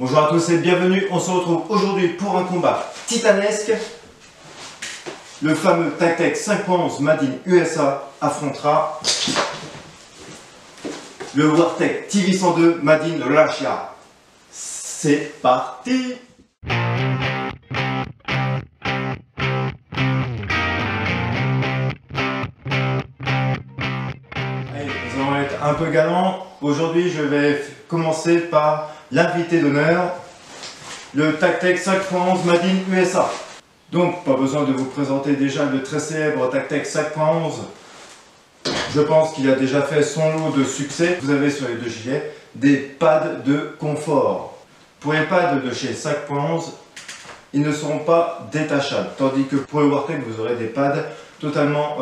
Bonjour à tous et bienvenue, on se retrouve aujourd'hui pour un combat titanesque. Le fameux Tactec 5.11 Made in USA affrontera le Wartec TV102 Made in Russia. C'est parti! Allez, nous allons être un peu galants. Aujourd'hui, je vais commencer par l'invité d'honneur, le Tactec 5.11 Made in USA. Donc, pas besoin de vous présenter déjà le très célèbre Tactec 5.11. Je pense qu'il a déjà fait son lot de succès. Vous avez sur les deux gilets des pads de confort. Pour les pads de chez 5.11, ils ne seront pas détachables. Tandis que pour le Wartec, vous aurez des pads totalement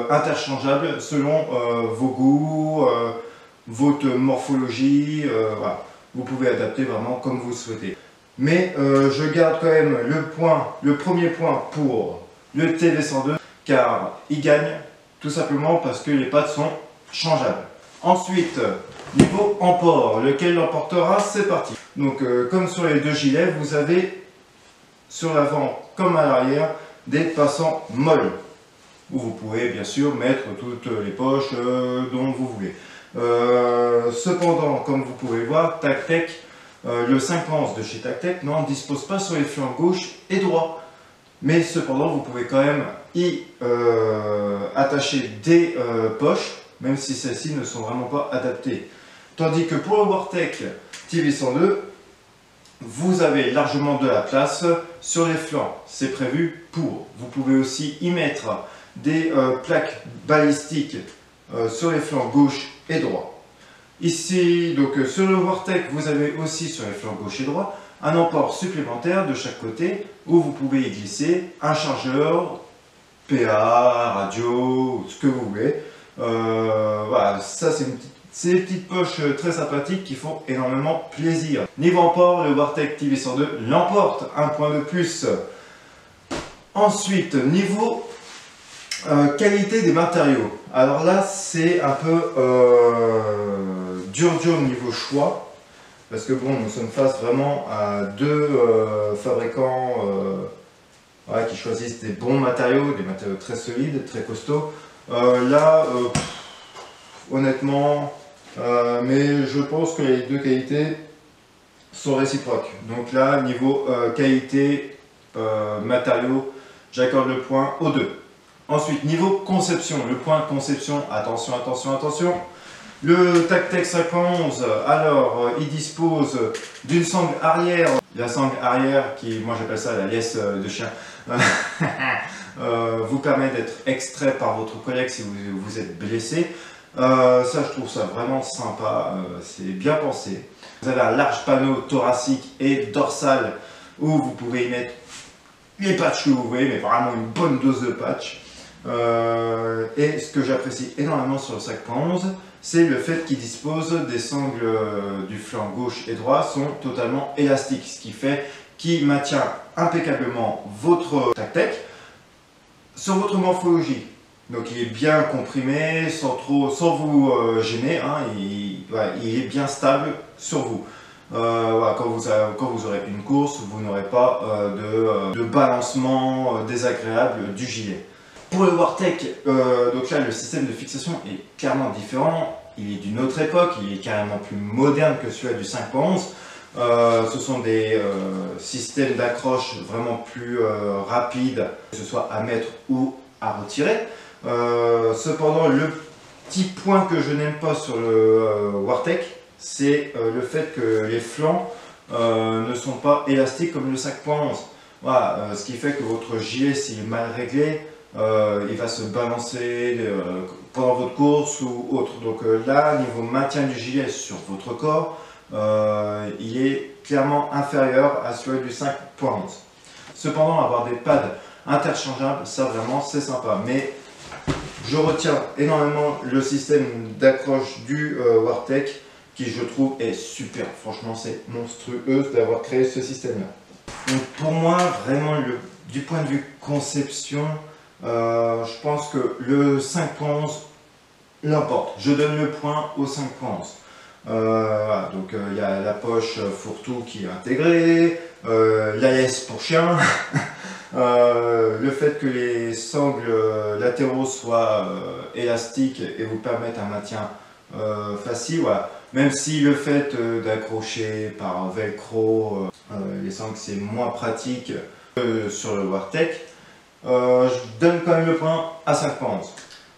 interchangeables selon vos goûts, votre morphologie. Voilà. Vous pouvez adapter vraiment comme vous souhaitez. Mais je garde quand même le premier point pour le TV102 car il gagne tout simplement parce que les pads sont changeables. Ensuite, niveau emport, lequel l'emportera, c'est parti. Donc comme sur les deux gilets, vous avez sur l'avant comme à l'arrière des passants molles où vous pouvez bien sûr mettre toutes les poches dont vous voulez. Cependant, comme vous pouvez voir, Tactec, le 5.11 de chez Tactec n'en dispose pas sur les flancs gauche et droit. Mais cependant, vous pouvez quand même y attacher des poches, même si celles-ci ne sont vraiment pas adaptées. Tandis que pour le Wartec TV102, vous avez largement de la place sur les flancs. C'est prévu pour. Vous pouvez aussi y mettre des plaques balistiques sur les flancs gauche et droit. Ici, donc sur le Wartec, vous avez aussi sur les flancs gauche et droit un emport supplémentaire de chaque côté où vous pouvez y glisser un chargeur, PA, radio, ce que vous voulez. Voilà, ça c'est des petites poches très sympathiques qui font énormément plaisir. Niveau emport, le Wartec TV102 l'emporte, un point de plus. Ensuite, niveau qualité des matériaux. Alors là, c'est un peu dur au niveau choix. Parce que bon, nous sommes face vraiment à deux fabricants ouais, qui choisissent des bons matériaux, des matériaux très solides, très costauds. Honnêtement, mais je pense que les deux qualités sont réciproques. Donc là, niveau qualité, matériaux, j'accorde le point aux deux. Ensuite, niveau conception, le point conception, attention, attention, attention. Le Tactec 5.11, alors il dispose d'une sangle arrière. La sangle arrière, qui moi j'appelle ça la liesse de chien, vous permet d'être extrait par votre collègue si vous êtes blessé. Ça je trouve ça vraiment sympa, c'est bien pensé. Vous avez un large panneau thoracique et dorsal où vous pouvez y mettre les patchs que vous voulez, mais vraiment une bonne dose de patch. Et ce que j'apprécie énormément sur le 5.11, c'est le fait qu'il dispose des sangles du flanc gauche et droit sont totalement élastiques, ce qui fait qu'il maintient impeccablement votre Tactec sur votre morphologie. Donc il est bien comprimé, sans vous gêner, hein, il est bien stable sur vous. Voilà, quand vous aurez une course, vous n'aurez pas de balancement désagréable du gilet. Pour le Wartec, donc là le système de fixation est clairement différent, il est d'une autre époque, il est carrément plus moderne que celui du 5.11. Ce sont des systèmes d'accroche vraiment plus rapides, que ce soit à mettre ou à retirer. Cependant, le petit point que je n'aime pas sur le Wartec, c'est le fait que les flancs ne sont pas élastiques comme le 5.11. Voilà, ce qui fait que votre gilet, s'il est mal réglé, il va se balancer pendant votre course ou autre. Donc là, niveau maintien du gilet sur votre corps, il est clairement inférieur à celui du 5.11. Cependant, avoir des pads interchangeables, ça vraiment c'est sympa. Mais je retiens énormément le système d'accroche du Wartec qui je trouve est super. Franchement, c'est monstrueux d'avoir créé ce système-là. Donc pour moi, vraiment, du point de vue conception, je pense que le 5.11 l'emporte. Je donne le point au 5.11. Voilà, donc il y a la poche fourre-tout qui est intégrée, l'AS pour chien, le fait que les sangles latéraux soient élastiques et vous permettent un maintien facile, voilà. Même si le fait d'accrocher par velcro les sangles c'est moins pratique sur le Wartec, je donne quand même le point à 5 points 11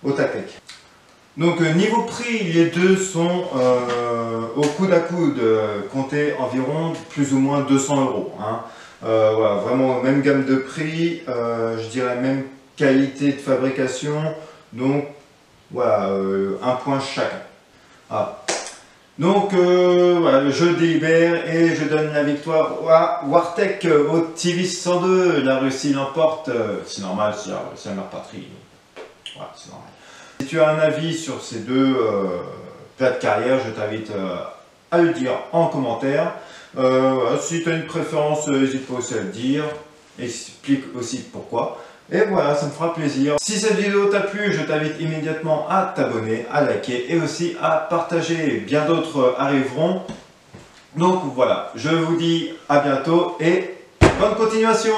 au TacTec. Donc niveau prix, les deux sont au coude à coude, comptez environ plus ou moins 200 €. Hein. Voilà, vraiment même gamme de prix, je dirais même qualité de fabrication, donc voilà, un point chacun. Ah. Donc voilà, je délibère et je donne la victoire à Wartec au TIVIS 102. La Russie l'emporte, c'est normal, c'est la mère patrie. Voilà, c'est normal. Si tu as un avis sur ces deux plats de carrière, je t'invite à le dire en commentaire. Si tu as une préférence, n'hésite pas aussi à le dire. Explique aussi pourquoi. Et voilà, ça me fera plaisir. Si cette vidéo t'a plu, je t'invite immédiatement à t'abonner, à liker et aussi à partager. Bien d'autres arriveront. Donc voilà, je vous dis à bientôt et bonne continuation!